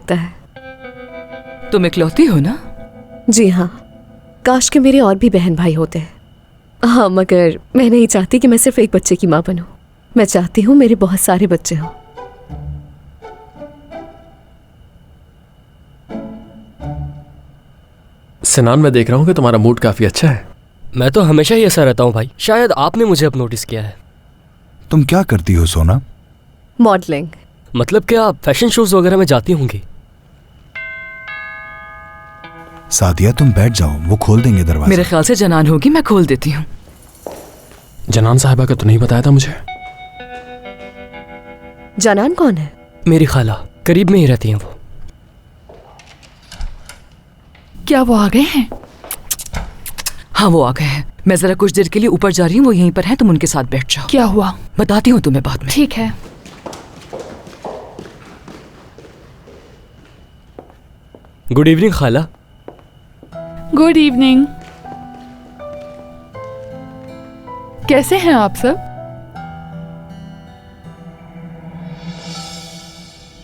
लगता है। तुम इकलौती हो ना? जी हाँ, काश के मेरे और भी बहन भाई होते हैं। हाँ, मगर मैं नहीं चाहती कि मैं सिर्फ एक बच्चे की माँ बनूं। मैं चाहती हूँ मेरे बहुत सारे बच्चे हों। सिनान, मैं देख रहा हूँ कि तुम्हारा मूड काफी अच्छा है। मैं तो हमेशा ही ऐसा रहता हूँ भाई, शायद आपने मुझे अब नोटिस किया है। तुम क्या करती हो सोना? मॉडलिंग। मतलब क्या आप फैशन शोज वगैरह में जाती होंगी? सादिया तुम बैठ जाओ, वो खोल देंगे दरवाजा। मेरे ख्याल से जनान होगी, मैं खोल देती हूँ। जनान साहिबा का तो नहीं बताया था मुझे। जनान कौन है? मेरी खाला, करीब में ही रहती हैं वो। क्या वो आ गए हैं? हाँ, वो आ गए हैं। मैं जरा कुछ देर के लिए ऊपर जा रही हूँ, वो यहीं पर हैं, तुम उनके साथ बैठ जाओ। क्या हुआ? बताती हूँ तुम्हें बाद में। ठीक है। गुड इवनिंग खाला। Good evening. कैसे हैं आप सब?